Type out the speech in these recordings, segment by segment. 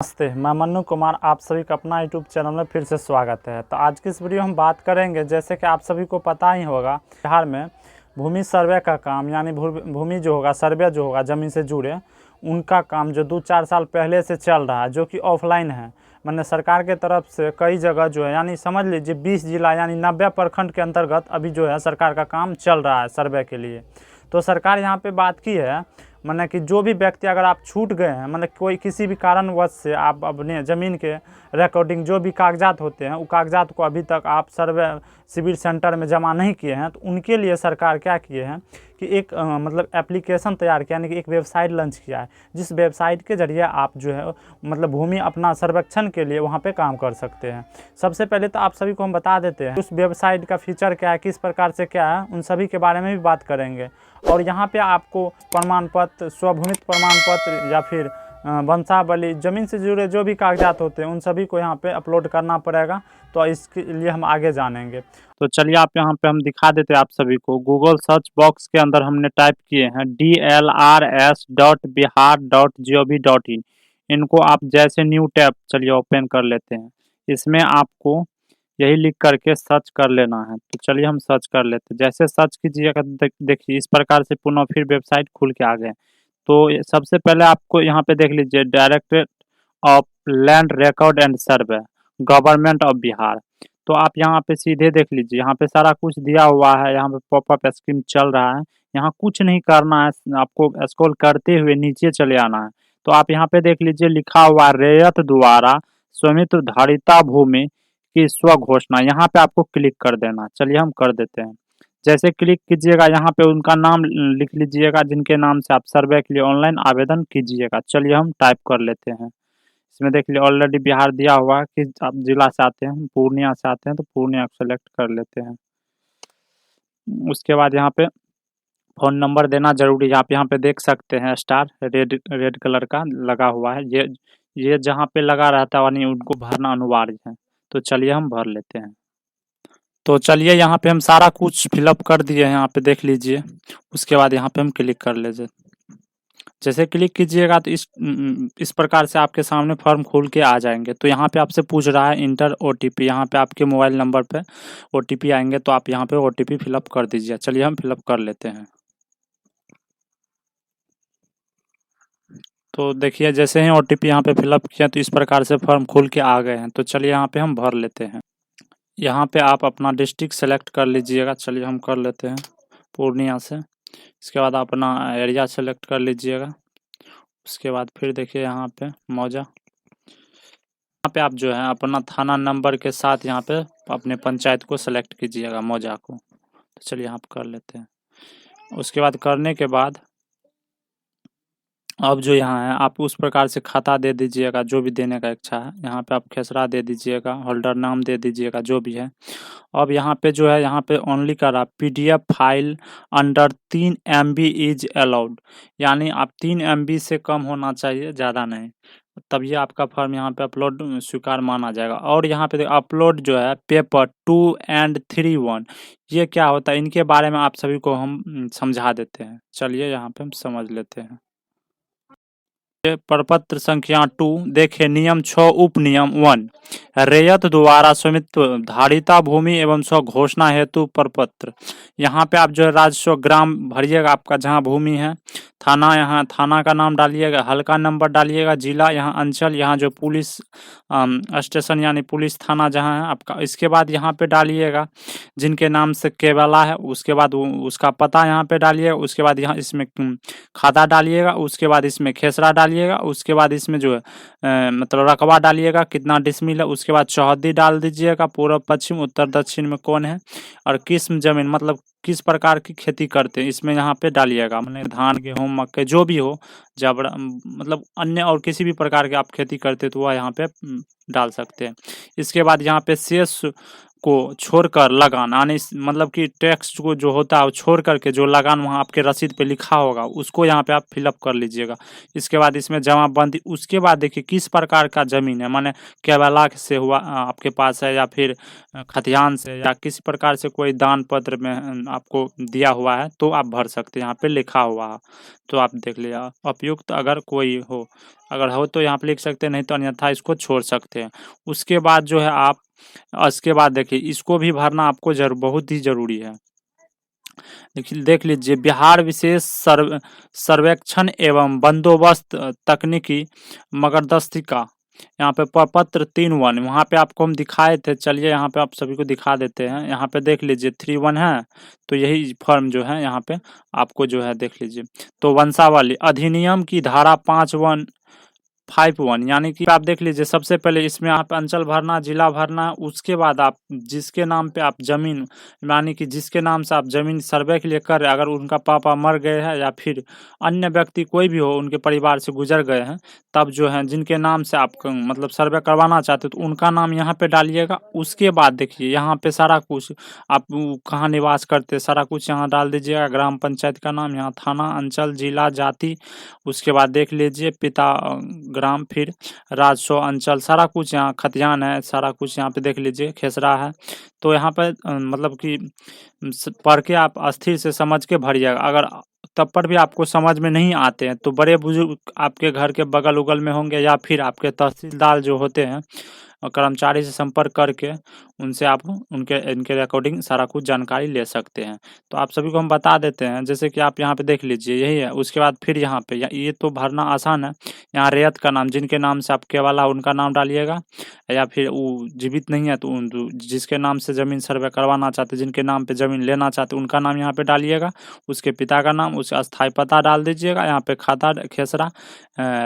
नमस्ते, मैं मन्नू कुमार। आप सभी का अपना यूट्यूब चैनल में फिर से स्वागत है। तो आज की इस वीडियो हम बात करेंगे, जैसे कि आप सभी को पता ही होगा, बिहार में भूमि सर्वे का काम यानी भूमि जो होगा, सर्वे जो होगा ज़मीन से जुड़े, उनका काम जो 2-4 साल पहले से चल रहा है, जो कि ऑफलाइन है। मैंने सरकार के तरफ से कई जगह जो है, यानी समझ लीजिए 20 जिला यानी 90 प्रखंड के अंतर्गत अभी जो है सरकार का काम चल रहा है सर्वे के लिए। तो सरकार यहाँ पे बात की है, माने कि जो भी व्यक्ति अगर आप छूट गए हैं, माने कोई किसी भी कारणवश से आप अपने ज़मीन के रिकॉर्डिंग जो भी कागजात होते हैं, वो कागजात को अभी तक आप सर्वे सिविल सेंटर में जमा नहीं किए हैं, तो उनके लिए सरकार क्या किए हैं कि एक मतलब एप्लीकेशन तैयार किया, यानी कि एक वेबसाइट लॉन्च किया है, जिस वेबसाइट के ज़रिए आप जो है मतलब भूमि अपना सर्वेक्षण के लिए वहाँ पे काम कर सकते हैं। सबसे पहले तो आप सभी को हम बता देते हैं उस वेबसाइट का फीचर क्या है, किस प्रकार से क्या है, उन सभी के बारे में भी बात करेंगे। और यहाँ पे आपको प्रमाण पत्र, स्वभूमित प्रमाण पत्र या फिर वंशावली, ज़मीन से जुड़े जो भी कागजात होते हैं, उन सभी को यहाँ पे अपलोड करना पड़ेगा। तो इसके लिए हम आगे जानेंगे। तो चलिए आप यहाँ पे हम दिखा देते हैं आप सभी को। गूगल सर्च बॉक्स के अंदर हमने टाइप किए हैं dlrs.bihar.gov.in। इनको आप जैसे न्यू टैब चलिए ओपन कर लेते हैं। इसमें आपको यही लिख करके सर्च कर लेना है। तो चलिए हम सर्च कर लेते हैं। जैसे सर्च कीजिएगा देखिए इस प्रकार से पुनः फिर वेबसाइट खुल के आ गए। तो सबसे पहले आपको यहाँ पे देख लीजिए, directorate of land record and survey, government of Bihar. तो आप यहाँ पे सीधे देख लीजिए, यहाँ पे सारा कुछ दिया हुआ है। यहाँ पे पॉपअप स्क्रीन चल रहा है। यहाँ कुछ नहीं करना है, आपको स्क्रॉल करते हुए नीचे चले आना है। तो आप यहाँ पे देख लीजिए लिखा हुआ रैयत द्वारा स्वामित्व धारिता भूमि की स्व घोषणा, यहाँ पे आपको क्लिक कर देना। चलिए हम कर देते हैं। जैसे क्लिक कीजिएगा यहाँ पे उनका नाम लिख लीजिएगा, जिनके नाम से आप सर्वे के लिए ऑनलाइन आवेदन कीजिएगा। चलिए हम टाइप कर लेते हैं। इसमें देख लीजिए ऑलरेडी बिहार दिया हुआ है कि आप जिला से आते हैं, पूर्णिया से आते हैं, तो पूर्णिया को सेलेक्ट कर लेते हैं। उसके बाद यहाँ पे फ़ोन नंबर देना जरूरी है। आप यहाँ पे देख सकते हैं स्टार रेड रेड कलर का लगा हुआ है। ये जहाँ पे लगा रहता है यानी उनको भरना अनिवार्य है। तो चलिए हम भर लेते हैं। तो चलिए यहाँ पे हम सारा कुछ फिलअप कर दिए हैं, यहाँ पे देख लीजिए। उसके बाद यहाँ पे हम क्लिक कर लीजिए। जैसे क्लिक कीजिएगा तो इस प्रकार से आपके सामने फॉर्म खोल के आ जाएंगे। तो यहाँ पे आपसे पूछ रहा है इंटर ओटीपी, यहाँ पे आपके मोबाइल नंबर पे ओटीपी आएंगे, तो आप यहाँ पे ओटीपी फिलअप कर दीजिए। चलिए हम फिलअप कर लेते हैं। तो देखिए जैसे ही ओटीपी यहाँ पे फिलअप किया तो इस प्रकार से फॉर्म खुल के आ गए हैं। तो चलिए यहाँ पे हम भर लेते हैं। यहाँ पे आप अपना डिस्ट्रिक्ट सेलेक्ट कर लीजिएगा। चलिए हम कर लेते हैं पूर्णिया से। इसके बाद अपना एरिया सेलेक्ट कर लीजिएगा। उसके बाद फिर देखिए यहाँ पे मौजा, यहाँ पे आप जो है अपना थाना नंबर के साथ यहाँ पे अपने पंचायत को सेलेक्ट कीजिएगा, मौजा को। तो चलिए यहाँ पे कर लेते हैं। उसके बाद करने के बाद अब जो यहाँ है आप उस प्रकार से खाता दे दीजिएगा, जो भी देने का इच्छा है। यहाँ पे आप खेसरा दे दीजिएगा, होल्डर नाम दे दीजिएगा, जो भी है। अब यहाँ पे जो है यहाँ पे ओनली कर रहा PDF file under 3 MB is allowed, यानी आप 3 MB से कम होना चाहिए, ज़्यादा नहीं। तभी आपका फॉर्म यहाँ पे अपलोड स्वीकार माना जाएगा। और यहाँ पे अपलोड जो है पेपर 2 and 3-1, ये क्या होता है इनके बारे में आप सभी को हम समझा देते हैं। चलिए यहाँ पे हम समझ लेते हैं। प्रपत्र संख्या 2 देखे नियम 6 उप नियम 1, रैयत द्वारा स्वामित्व धारिता भूमि एवं स्व घोषणा हेतु प्रपत्र। यहाँ पे आप जो है राजस्व ग्राम भरिएगा, आपका जहाँ भूमि है, थाना, यहाँ थाना का नाम डालिएगा, हल्का नंबर डालिएगा, जिला यहाँ अंचल, यहाँ जो पुलिस स्टेशन यानी पुलिस थाना जहाँ है आपका। इसके बाद यहाँ पे डालिएगा जिनके नाम से केवला है, उसके बाद उसका पता यहाँ पे डालिएगा। उसके बाद यहाँ इसमें खाता डालिएगा। उसके बाद इसमें खेसरा डालिएगा। उसके बाद इसमें जो है मतलब रकबा डालिएगा, कितना डिसमिल है। उसके बाद चौहद्दी डाल दीजिएगा, पूर्व पश्चिम उत्तर दक्षिण में कौन है, और किस्म जमीन मतलब किस प्रकार की खेती करते हैं इसमें यहाँ पे डालिएगा। मतलब धान, गेहूँ, मक्के जो भी हो, जब मतलब अन्य और किसी भी प्रकार के आप खेती करते तो वह यहाँ पे डाल सकते हैं। इसके बाद यहाँ पे शेष को छोड़कर लगान, यानी मतलब कि टैक्स को जो होता है वो छोड़ करके जो लगान वहाँ आपके रसीद पे लिखा होगा उसको यहाँ पे आप फिलअप कर लीजिएगा। इसके बाद इसमें जमाबंदी। उसके बाद देखिए किस प्रकार का ज़मीन है, माने केवला से हुआ आपके पास है, या फिर खतियान से, या किसी प्रकार से कोई दान पत्र में आपको दिया हुआ है, तो आप भर सकते हैं। यहाँ पे लिखा हुआ है तो आप देख लिया। उपयुक्त अगर कोई हो अगर हो तो यहाँ पे लिख सकते हैं, नहीं तो अन्यथा इसको छोड़ सकते हैं। उसके बाद जो है आप इसके बाद देखिए इसको भी भरना आपको बहुत ही ज़रूरी है। देखिए देख लीजिए, बिहार विशेष सर्वेक्षण एवं बंदोबस्त तकनीकी मार्गदर्शिका, यहाँ पे प्रपत्र 3-1 वहाँ पे आपको हम दिखाए थे। चलिए यहाँ पे आप सभी को दिखा देते हैं। यहाँ पे देख लीजिए 3-1 है, तो यही फॉर्म जो है यहाँ पे आपको जो है देख लीजिए। तो वंशावली अधिनियम की धारा 5-1 यानी कि आप देख लीजिए, सबसे पहले इसमें आप अंचल भरना, जिला भरना, उसके बाद आप जिसके नाम पे आप जमीन, यानी कि जिसके नाम से आप जमीन सर्वे के लिए कर रहे हैं, अगर उनका पापा मर गए हैं या फिर अन्य व्यक्ति कोई भी हो उनके परिवार से गुजर गए हैं, तब जो है जिनके नाम से आप मतलब सर्वे करवाना चाहते हो तो उनका नाम यहाँ पे डालिएगा। उसके बाद देखिए यहाँ पे सारा कुछ आप कहाँ निवास करते हैं सारा कुछ यहाँ डाल दीजिएगा, ग्राम पंचायत का नाम, यहाँ थाना, अंचल, जिला, जाति, उसके बाद देख लीजिए पिता ग्राम, फिर राजस्व, अंचल, सारा कुछ यहाँ खतियान है, सारा कुछ यहाँ पे देख लीजिए, खेसरा है। तो यहाँ पे मतलब कि पढ़ के आप अस्थिर से समझ के भरिएगा। अगर तब पर भी आपको समझ में नहीं आते हैं तो बड़े बुजुर्ग आपके घर के बगल उगल में होंगे या फिर आपके तहसीलदार जो होते हैं कर्मचारी से संपर्क करके उनसे आप इनके अकॉर्डिंग सारा कुछ जानकारी ले सकते हैं। तो आप सभी को हम बता देते हैं, जैसे कि आप यहाँ पे देख लीजिए यही है। उसके बाद फिर यहाँ पे ये तो भरना आसान है। यहाँ रैयत का नाम, जिनके नाम से आपके वाला उनका नाम डालिएगा, या फिर वो जीवित नहीं है तो जिसके नाम से ज़मीन सर्वे करवाना चाहते, जिनके नाम पे ज़मीन लेना चाहते उनका नाम यहाँ पे डालिएगा, उसके पिता का नाम, उसका अस्थायी पता डाल दीजिएगा, यहाँ पे खाता खेसरा,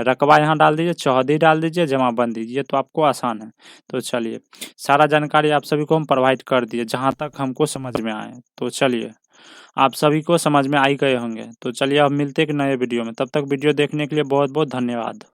रकबा यहाँ डाल दीजिए, चौहदी डाल दीजिए, जमाबंदी, ये तो आपको आसान है। तो चलिए सारा जानकारी आप सभी को हम प्रोवाइड कर दिए जहाँ तक हमको समझ में आए। तो चलिए आप सभी को समझ में आ ही गए होंगे। तो चलिए अब मिलते हैं एक नए वीडियो में, तब तक वीडियो देखने के लिए बहुत बहुत धन्यवाद।